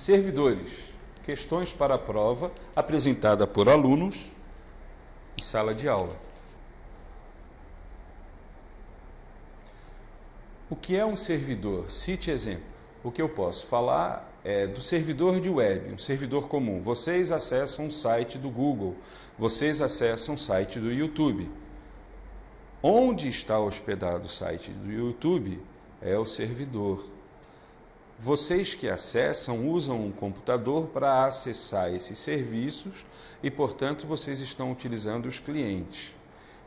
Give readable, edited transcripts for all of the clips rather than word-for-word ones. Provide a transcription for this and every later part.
Servidores. Questões para a prova apresentada por alunos em sala de aula. O que é um servidor? Cite exemplo. O que eu posso falar é do servidor de web, um servidor comum. Vocês acessam um site do Google, vocês acessam um site do YouTube. Onde está hospedado o site do YouTube é o servidor. Vocês que acessam usam um computador para acessar esses serviços e, portanto, vocês estão utilizando os clientes.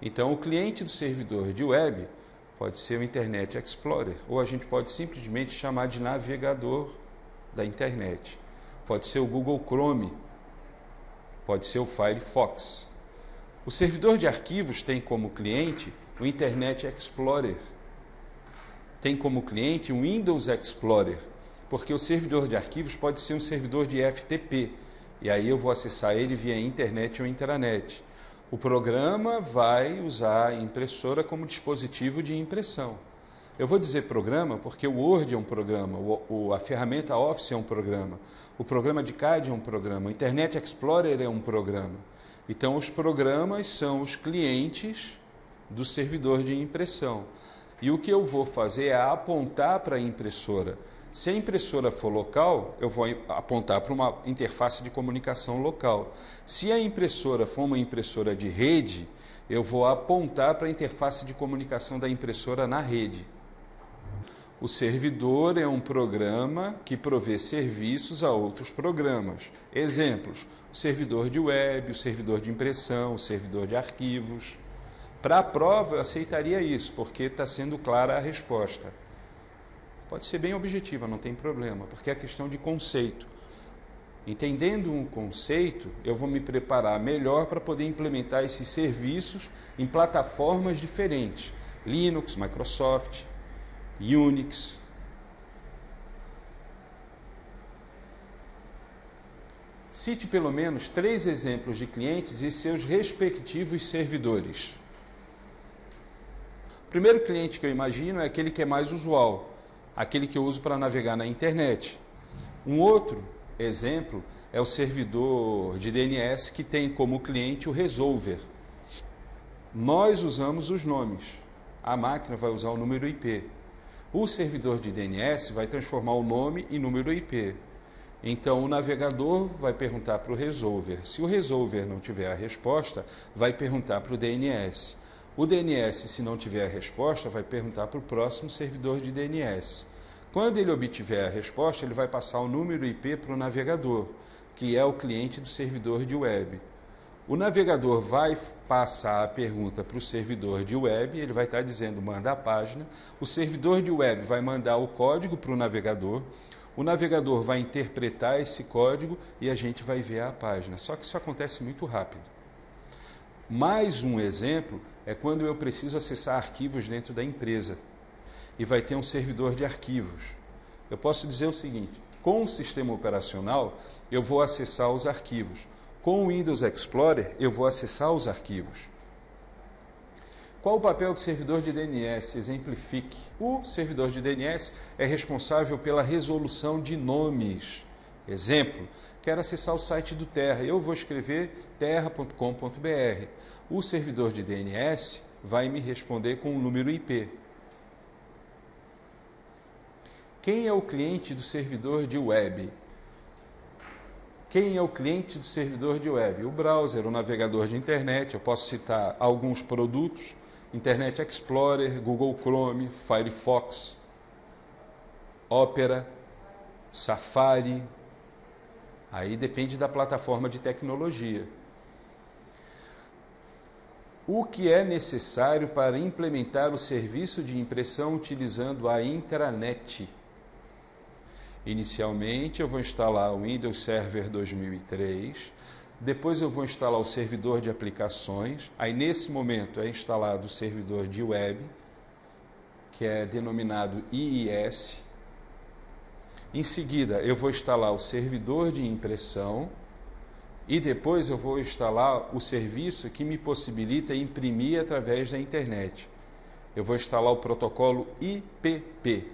Então, o cliente do servidor de web pode ser o Internet Explorer, ou a gente pode simplesmente chamar de navegador da internet. Pode ser o Google Chrome, pode ser o Firefox. O servidor de arquivos tem como cliente o Internet Explorer. Tem como cliente o Windows Explorer, porque o servidor de arquivos pode ser um servidor de FTP, e aí eu vou acessar ele via internet ou intranet. O programa vai usar a impressora como dispositivo de impressão. Eu vou dizer programa porque o Word é um programa, a ferramenta Office é um programa, o programa de CAD é um programa, o Internet Explorer é um programa. Então, os programas são os clientes do servidor de impressão. E o que eu vou fazer é apontar para a impressora. Se a impressora for local, eu vou apontar para uma interface de comunicação local. Se a impressora for uma impressora de rede, eu vou apontar para a interface de comunicação da impressora na rede. O servidor é um programa que provê serviços a outros programas. Exemplos: o servidor de web, o servidor de impressão, o servidor de arquivos. Para a prova, eu aceitaria isso, porque está sendo clara a resposta. Pode ser bem objetiva, não tem problema, porque é questão de conceito. Entendendo um conceito, eu vou me preparar melhor para poder implementar esses serviços em plataformas diferentes. Linux, Microsoft, Unix. Cite pelo menos 3 exemplos de clientes e seus respectivos servidores. O primeiro cliente que eu imagino é aquele que é mais usual, aquele que eu uso para navegar na internet. Um outro exemplo é o servidor de DNS que tem como cliente o resolver. Nós usamos os nomes, a máquina vai usar o número IP. O servidor de DNS vai transformar o nome em número IP. Então o navegador vai perguntar para o resolver. Se o resolver não tiver a resposta, vai perguntar para o DNS. O DNS, se não tiver a resposta, vai perguntar para o próximo servidor de DNS. Quando ele obtiver a resposta, ele vai passar o número IP para o navegador, que é o cliente do servidor de web. O navegador vai passar a pergunta para o servidor de web, ele vai estar dizendo manda a página, o servidor de web vai mandar o código para o navegador vai interpretar esse código e a gente vai ver a página. Só que isso acontece muito rápido. Mais um exemplo é quando eu preciso acessar arquivos dentro da empresa e vai ter um servidor de arquivos. Eu posso dizer o seguinte: com o sistema operacional eu vou acessar os arquivos. Com o Windows Explorer eu vou acessar os arquivos. Qual o papel do servidor de DNS? Exemplifique. O servidor de DNS é responsável pela resolução de nomes. Exemplo: quero acessar o site do Terra. Eu vou escrever terra.com.br. O servidor de DNS vai me responder com o número IP. Quem é o cliente do servidor de web? Quem é o cliente do servidor de web? O browser, o navegador de internet. Eu posso citar alguns produtos: Internet Explorer, Google Chrome, Firefox, Opera, Safari. Aí depende da plataforma de tecnologia. O que é necessário para implementar o serviço de impressão utilizando a intranet? Inicialmente eu vou instalar o Windows Server 2003, depois eu vou instalar o servidor de aplicações, aí nesse momento é instalado o servidor de web, que é denominado IIS. Em seguida eu vou instalar o servidor de impressão e depois eu vou instalar o serviço que me possibilita imprimir através da internet. Eu vou instalar o protocolo IPP.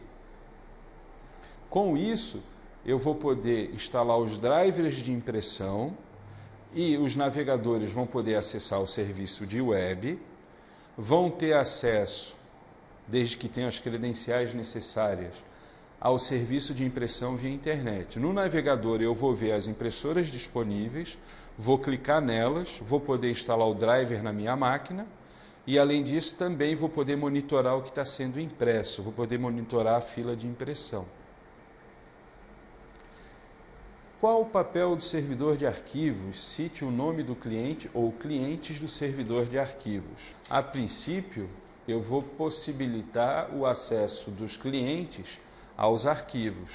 Com isso, eu vou poder instalar os drivers de impressão e os navegadores vão poder acessar o serviço de web, vão ter acesso, desde que tenham as credenciais necessárias, ao serviço de impressão via internet. No navegador eu vou ver as impressoras disponíveis, vou clicar nelas, vou poder instalar o driver na minha máquina e, além disso, também vou poder monitorar o que está sendo impresso, vou poder monitorar a fila de impressão. Qual o papel do servidor de arquivos? Cite o nome do cliente ou clientes do servidor de arquivos. A princípio, eu vou possibilitar o acesso dos clientes aos arquivos.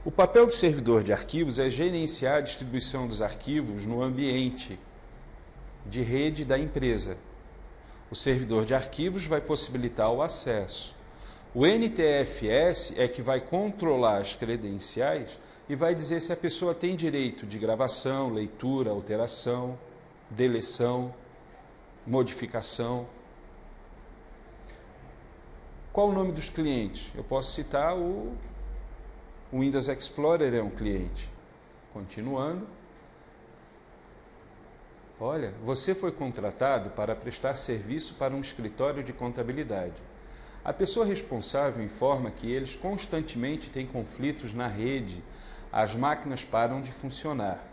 O papel do servidor de arquivos é gerenciar a distribuição dos arquivos no ambiente de rede da empresa. O servidor de arquivos vai possibilitar o acesso. O NTFS é que vai controlar as credenciais e vai dizer se a pessoa tem direito de gravação, leitura, alteração, deleção, modificação. Qual o nome dos clientes? Eu posso citar o Windows Explorer é um cliente. Continuando. Olha, você foi contratado para prestar serviço para um escritório de contabilidade. A pessoa responsável informa que eles constantemente têm conflitos na rede, as máquinas param de funcionar.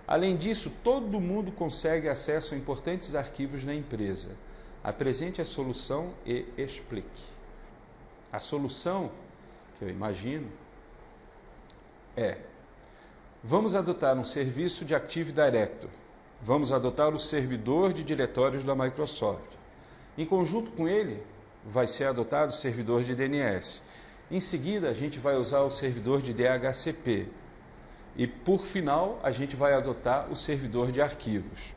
Além disso, todo mundo consegue acesso a importantes arquivos na empresa. Apresente a solução e explique. A solução, que eu imagino, é: vamos adotar um serviço de Active Directory, vamos adotar o servidor de diretórios da Microsoft. Em conjunto com ele, vai ser adotado o servidor de DNS. Em seguida, a gente vai usar o servidor de DHCP. E, por final, a gente vai adotar o servidor de arquivos.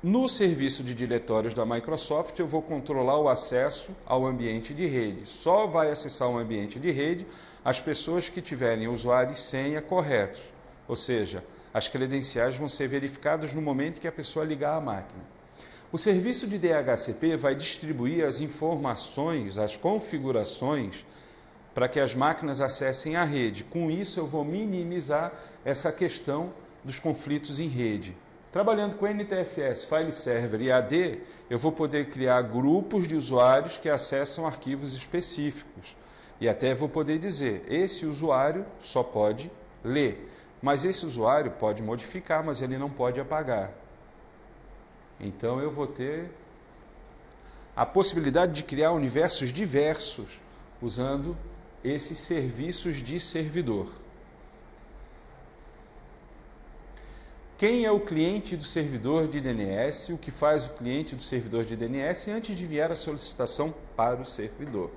No serviço de diretórios da Microsoft, eu vou controlar o acesso ao ambiente de rede. Só vai acessar o ambiente de rede as pessoas que tiverem usuário e senha corretos. Ou seja, as credenciais vão ser verificadas no momento que a pessoa ligar a máquina. O serviço de DHCP vai distribuir as informações, as configurações, para que as máquinas acessem a rede. Com isso, eu vou minimizar essa questão dos conflitos em rede. Trabalhando com NTFS, File Server e AD, eu vou poder criar grupos de usuários que acessam arquivos específicos. E até vou poder dizer, esse usuário só pode ler, mas esse usuário pode modificar, mas ele não pode apagar. Então eu vou ter a possibilidade de criar universos diversos usando esses serviços de servidor. Quem é o cliente do servidor de DNS? O que faz o cliente do servidor de DNS antes de enviar a solicitação para o servidor?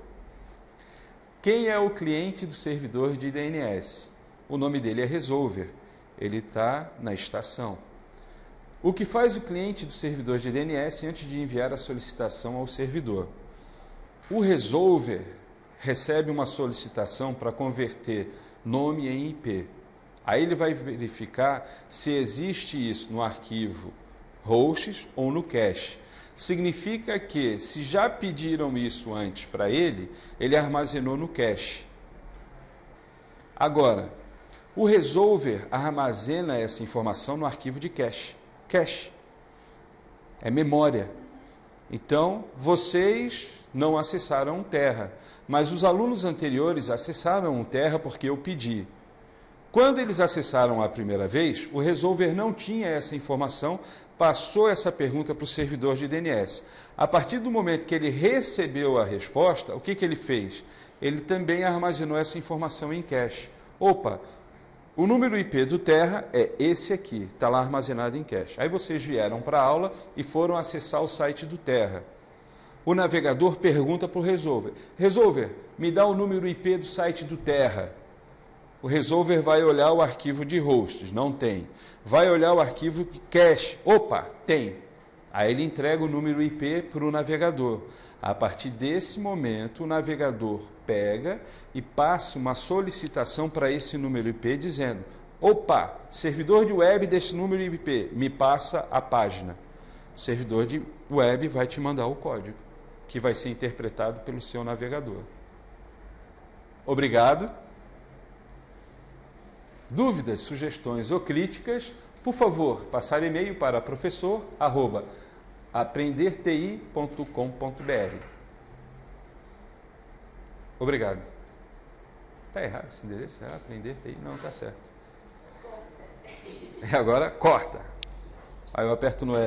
Quem é o cliente do servidor de DNS? O nome dele é Resolver. Ele está na estação. O que faz o cliente do servidor de DNS antes de enviar a solicitação ao servidor? O Resolver recebe uma solicitação para converter nome em IP. Aí ele vai verificar se existe isso no arquivo hosts ou no cache. Significa que, se já pediram isso antes para ele, ele armazenou no cache. Agora, o Resolver armazena essa informação no arquivo de cache. Cache é memória. Então, vocês não acessaram um Terra, mas os alunos anteriores acessaram um Terra porque eu pedi. Quando eles acessaram a primeira vez, o Resolver não tinha essa informação, passou essa pergunta para o servidor de DNS. A partir do momento que ele recebeu a resposta, o que ele fez? Ele também armazenou essa informação em cache. Opa, o número IP do Terra é esse aqui, está lá armazenado em cache. Aí vocês vieram para a aula e foram acessar o site do Terra. O navegador pergunta para o Resolver: Resolver, me dá o número IP do site do Terra. O Resolver vai olhar o arquivo de hosts, não tem. Vai olhar o arquivo de cache, opa, tem. Aí ele entrega o número IP para o navegador. A partir desse momento, o navegador pega e passa uma solicitação para esse número IP dizendo: opa, servidor de web desse número IP, me passa a página. O servidor de web vai te mandar o código, que vai ser interpretado pelo seu navegador. Obrigado. Dúvidas, sugestões ou críticas, por favor, passar e-mail para professor@aprenderti.com.br. Obrigado. Está errado esse endereço? Aprender TI? Não, está certo. Agora, corta. Aí eu aperto no E